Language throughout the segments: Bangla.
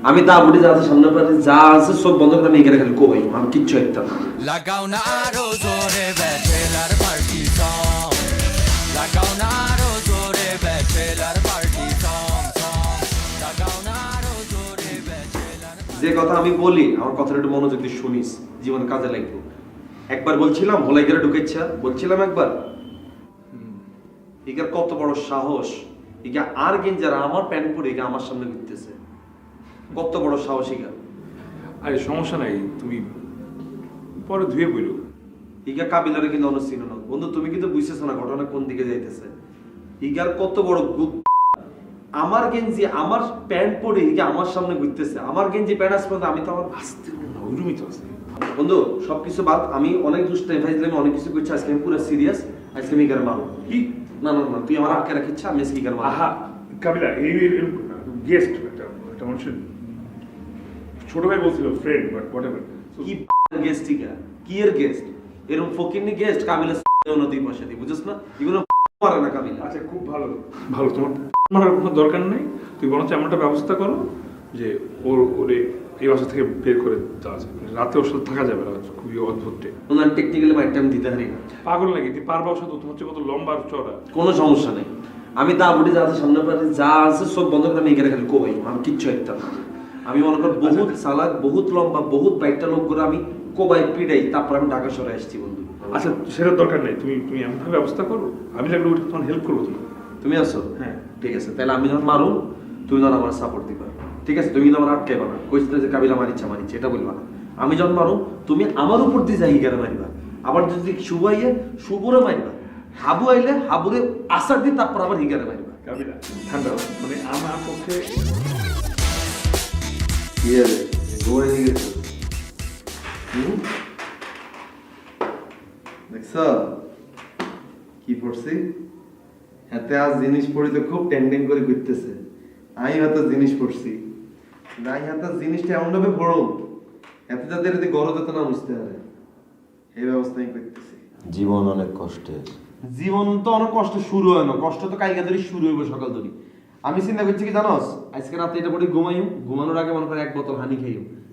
আমি তা বুঝি যা আছে সামনে পারে যা আছে সব বন্ধ করে আমি এখানে খালি কোবাই আমি কিচ্ছু একটা না লাগাও না আরো জোরে ব্যাচেলার পার্টি সং লাগাও না আরো জোরে ব্যাচেলার পার্টি সং লাগাও না আরো জোরে ব্যাচেলার যে কথা আমি বলি আমার কথাটা একটু মনোযোগ দিয়ে শুনিস জীবনে কাজে লাগবে একবার বলছিলাম ভোলাই গেলে ঢুকেছে বলছিলাম একবার ইগার কত বড় সাহস ইগা আর গেঞ্জারা আমার প্যান্ট পরে ইগা আমার সামনে ঘুরতেছে কত বড় সাহস ইগা আরে সমস্যা নাই তুমি পরে ধুয়ে বইলো ইগা কাবিলারে কিন্তু অনুচিন না বন্ধু তুমি কিন্তু বুঝতেছো না ঘটনা কোন দিকে যাইতেছে ইগার কত বড় আমার গেঞ্জি আমার প্যান্ট পরে ইগা আমার সামনে ঘুরতেছে আমার গেঞ্জি প্যান্ট আসবে আমি তো আমার আসতে না ওইরকমই তো আছে বন্ধু সবকিছু বাদ আমি অনেক দুষ্টাই ভাইছিলাম অনেক কিছু করছি আজকে আমি পুরো সিরিয়াস আজকে আমি ইগার মারো কি না না না তুই আমার আটকে রাখিস আমি আজকে ইগার মারো আহা কাবিলা এই গেস্ট একটা মানুষের ছোট ভাই বলছিল ফ্রেন্ড বাট হোয়াট এভার কি গেস্ট কি এর গেস্ট এরকম ফকিরনি গেস্ট কাবিলা নদী পাশে দি বুঝছ না এগুলো পারে না কাবিলা আচ্ছা খুব ভালো ভালো তোমার মারার কোনো দরকার নেই তুই বরঞ্চ এমনটা ব্যবস্থা করো যে ওরে এই বাসা থেকে বের করে দেওয়া যাবে রাতে ওর সাথে থাকা যাবে না খুবই অদ্ভুত ওনার টেকনিক্যালি মাইট টাইম দিতে পারি না পাগল নাকি তুই পারবা ওর সাথে তোমার হচ্ছে কত লম্বা আর চড়া কোনো সমস্যা নেই আমি তা বুঝি যা আছে সামনে পারে যা আছে সব বন্ধ করে আমি এখানে খালি কোবাই আমি কিচ্ছু একটা না আমি মনে কর বহুত সালাক বহুত লম্বা বহুত বাইকটা লোক করে আমি কোবাই পিড়াই তারপর আমি ঢাকা সরে আসছি বন্ধু আচ্ছা সেটার দরকার নেই তুমি তুমি এমনভাবে ব্যবস্থা করো আমি লাগলে ওটা তোমার হেল্প করবো তুমি তুমি আসো হ্যাঁ ঠিক আছে তাহলে আমি যখন মারুন তুমি তখন আমার সাপোর্ট দিবা ঠিক আছে তুমি কিন্তু আমার আটকাইবা না কইছিলে যে কাবিলা মারিচ্ছে এটা বলবা না আমি যখন মারুন তুমি আমার উপর দিয়ে যাই গেলে মারিবা আবার যদি শুভ আইয়ে শুভরে মারিবা হাবু আইলে হাবুরে আসার দিয়ে তারপর আবার হিগারে মারিবা কাবিলা ঠান্ডা হও। মানে আমার পক্ষে কি হবে গোয়ে হয়ে গেছে দেখছ কি পড়ছি হাতে আজ জিনিস পড়িতে খুব টেন্ডিং করে ঘুরতেছে আমি হাতে জিনিস পড়ছি নাই হাতে জিনিসটা এমন ভাবে বড় এত যাদের এতে গরজ হতো না বুঝতে পারে এই ব্যবস্থাই করতেছি জীবন অনেক কষ্টের জীবন তো অনেক কষ্ট শুরু হয় না কষ্ট তো কালকে ধরে শুরু হইব সকাল ধরে আমি চিন্তা করছি কি জানোস আজকে রাতে এটা পরে ঘুমাইও ঘুমানোর আগে মনে করে এক বোতল হানি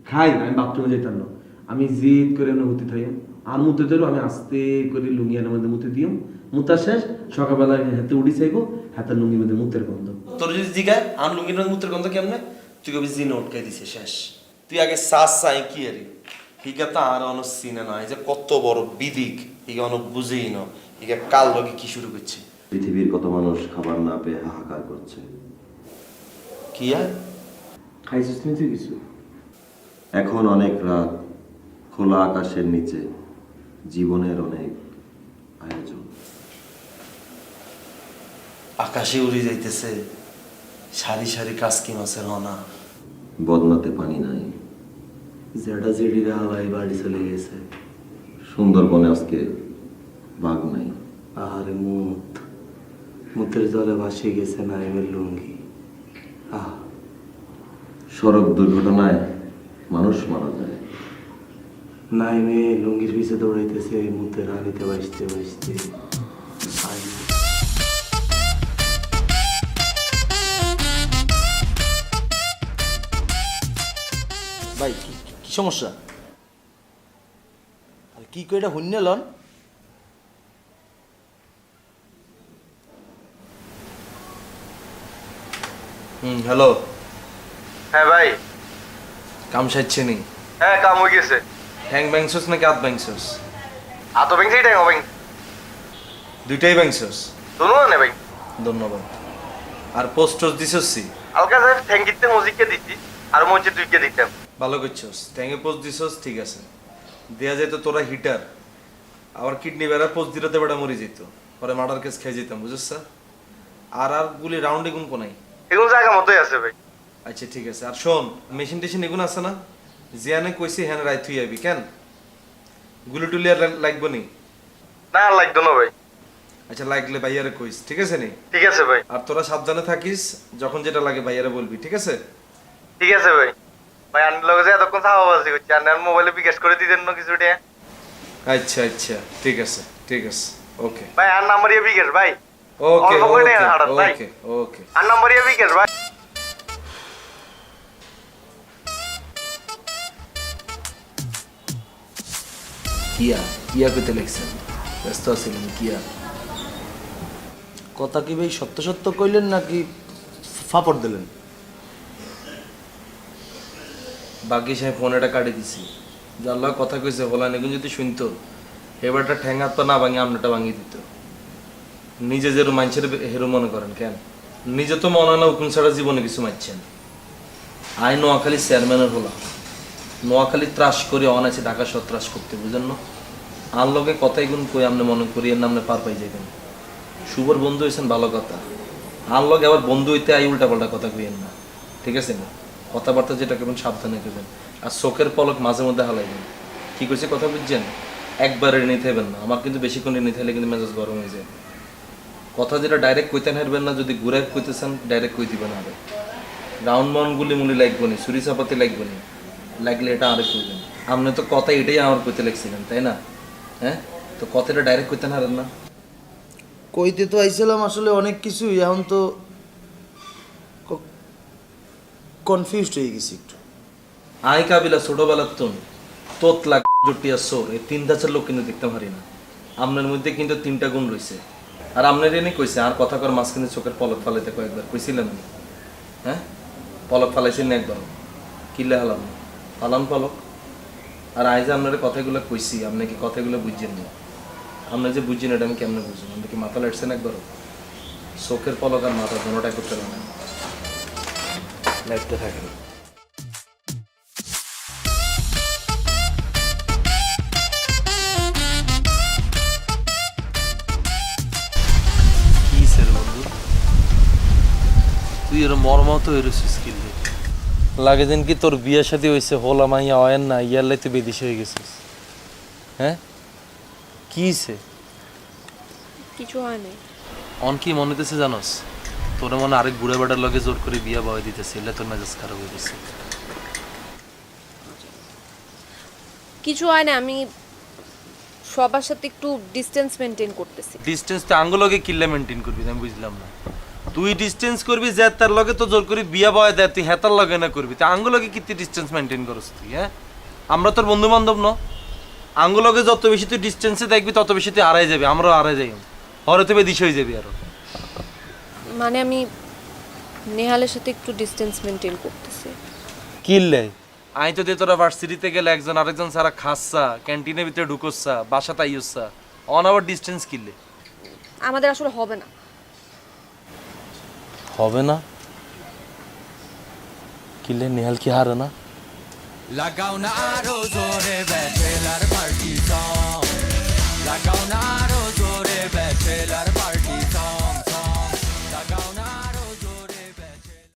খাই আমি বাথরুমে যেতাম না আমি জিদ করে অনুভূতি থাই আর মুতে ধরো আমি আস্তে করে লুঙ্গিয়ার মধ্যে মুতে দিও মুতা শেষ সকালবেলায় হাতে উড়ি চাইবো হাতের লুঙ্গির মধ্যে মুতের গন্ধ তোর যদি জিগায় আর লুঙ্গির মধ্যে মুতের গন্ধ কেমনে তুই কবি জিন উঠকাই দিছে শেষ তুই আগে শ্বাস চাই কি আরে হিগা তো আর অন সিনে নয় যে কত বড় বিদিক হিগা অনেক বুঝেই না হিগা কাল লগে কি শুরু করছে পৃথিবীর কত মানুষ খাবার না পেয়ে হাহাকার করছে কি আর খাইছিস তুই কিছু এখন অনেক রাত খোলা আকাশের নিচে জীবনের অনেক আয়োজন আকাশে উড়ে যাইতেছে সারি সারি কাসকি মাছের হনা বদনাতে পানি নাই জেডা জেডিরা হাওয়াই বাড়ি চলে গেছে সুন্দরবনে আজকে বাঘ নাই আরে মুতের জলে ভাসিয়ে গেছে নাইমের লুঙ্গি সড়ক দুর্ঘটনায় মানুষ মারা যায় নাইমে লুঙ্গির পিছে দৌড়াইতেছে মুতের হানিতে বাসতে বাসতে ভাই কি সমস্যা আর কি কইটা হইন লন হ্যালো হ্যাঁ ভাই কাম সাইছে নি হ্যাঁ কাম হয়ে গেছে হ্যাং ব্যাংসস নাকি আত ব্যাংসস আতো ব্যাংক সেইটাই হবে দুইটাই ব্যাংসস দোনো না ভাই ধন্যবাদ আর পোস্টস দিছসি আলকা সাহেব থ্যাঙ্কিতে মজিকে দিচ্ছি আর মজিদ দুইকে দিতাম ভালো করছস ট্যাঙ্গে পোস্ট দিছস ঠিক আছে দেয়া যায় তো তোরা হিটার আবার কিডনি বেড়া পোস্ট দিতে বেড়া মরে যেত পরে মার্ডার কেস খেয়ে যেতাম বুঝছস আর গুলি রাউন্ডে গুন কোনাই এগুলো জায়গা মতোই আছে ভাই আচ্ছা ঠিক আছে আর শোন মেশিন টেশিন এগুলো আছে না জিয়ানে কইছি হ্যাঁ রাই তুই আবি কেন গুলি টুলি আর লাগবো নি না আর লাগতো না ভাই আচ্ছা লাগলে ভাইয়ারে কইস ঠিক আছে নি ঠিক আছে ভাই আর তোরা সাবধানে থাকিস যখন যেটা লাগে ভাইয়ারে বলবি ঠিক আছে ঠিক আছে ভাই ভাই আন্নার লগে যে এতক্ষণ চাপাবাজি করছি আন্নার মোবাইলে বিকাশ করে দিতেন না কিছু টাকা আচ্ছা আচ্ছা ঠিক আছে ওকে ভাই আর নাম্বার ইয়ে বিকাশ ভাই ওকে অল্প করে হারান ভাই ওকে ওকে আর নাম্বার ইয়ে বিকাশ ভাই কিয়া কিয়া কইতে লাগছেন ব্যস্ত আছিলেন কিয়া কথা কি ভাই সত্য সত্য কইলেন নাকি ফাপড় দিলেন বাকি সাহেব ফোন এটা কাটি দিছি জাল্লা কথা কইছে বলান এখন যদি শুনতো এবারটা ঠ্যাঙ্গাত পা না ভাঙি আমনাটা ভাঙি দিত নিজে যেরকম মানুষের হেরো মনে করেন কেন নিজে তো মনে হয় না উকুন ছাড়া জীবনে কিছু মারছেন আই নোয়াখালী চেয়ারম্যানের হলাম নোয়াখালী ত্রাস করে অনাছে ঢাকা শহর ত্রাস করতে বুঝেন না আর লোকে কথাই গুণ কই আপনি মনে করি এর নামে পার পাই যাবেন শুভর বন্ধু হয়েছেন ভালো কথা আর লোক আবার বন্ধু হইতে আই উল্টা পাল্টা কথা কইেন না ঠিক আছে না কথাবার্তা যেটা কেমন সাবধানে করবেন আর চোখের পলক মাঝে মধ্যে হালাইবেন কি করছে কথা বুঝছেন একবারে নিতে হবেন না আমার কিন্তু বেশিক্ষণ নিতে হলে কিন্তু মেজাজ গরম হয়ে যায় কথা যেটা ডাইরেক্ট কইতেন হারবেন না যদি ঘুরে কইতেছেন ডাইরেক্ট কই দিবেন আরে রাউন্ড মাউন্ড গুলি মুলি লাগবো নি ছুরি চাপাতি লাগবো নি লাগলে এটা আরেক কইবেন আপনি তো কথা এটাই আমার কইতে লাগছিলেন তাই না হ্যাঁ তো কথাটা ডাইরেক্ট কইতেন হারেন না কইতে তো আইছিলাম আসলে অনেক কিছুই এখন তো কনফিউজড হয়ে গেছি একটু আই কাবিলা ছোটবেলার তোতলা জটিয়া সোর এই তিন ধাঁচের লোক কিন্তু দেখতে পারি না আপনার মধ্যে কিন্তু তিনটা গুণ রয়েছে আর আপনার এনে কইছে আর কথা কর মাঝখানে চোখের পলক ফালাইতে কয়েকবার কইছিলেন না হ্যাঁ পলক ফালাইছেন না একবার কিলে হালাম ফালান পলক আর আই যে আপনার কথাগুলো কইছি আপনি কি কথাগুলো বুঝছেন না আপনার যে বুঝছেন এটা আমি কেমনে বুঝুন আপনি কি মাথা লাইটছেন একবার চোখের পলক আর মাথা দোনোটাই করতে পারেন না লাইফটা থাকেন তুই এর মর্মাহত হয়েছিস কিনলে লাগে যেন কি তোর বিয়ের সাথে হয়েছে হোলা মাইয়া হয় না ইয়ার লাইতে বেদিস হয়ে গেছিস হ্যাঁ কি হইছে কিছু হয় নাই অন কি মনে হইতেছে জানোস তোর মনে আরেক বুড়া বেটার লগে জোর করে বিয়া বয় দিতেছে এলে তোর মেজাজ খারাপ হয়ে গেছে কিছু হয় না আমি সবার সাথে একটু ডিসটেন্স মেনটেন করতেছি ডিসটেন্স তো আঙ্গুল লগে কিল্লে মেনটেন করবি আমি বুঝলাম না তুই ডিসটেন্স করবি যে তার লগে তো জোর করে বিয়া বয় দেয় তুই হেতার লগে না করবি তুই আঙ্গুল লগে কি ডিসটেন্স মেনটেন করস তুই হ্যাঁ আমরা তোর বন্ধু বান্ধব ন আঙ্গুল লগে যত বেশি তুই ডিসটেন্সে দেখবি তত বেশি তুই আড়াই যাবি আমরাও আড়াই যাই হরে তুই দিশ হয়ে যাবি আরো মানে আমি নেহালের সাথে একটু ডিসটেন্স মেনটেন করতেছি কিল্লে আই তো দিয়ে তোরা ভার্সিটিতে গেলে একজন আরেকজন সারা খাসছা ক্যান্টিনের ভিতরে ঢুকোচ্ছা বাসাতে আইসছা অন আবার ডিসটেন্স কিল্লে আমাদের আসলে হবে না হবে না কিল্লে নেহাল কি হারে না লাগাও না আরো জোরে ব্যাচেলার পার্টি সং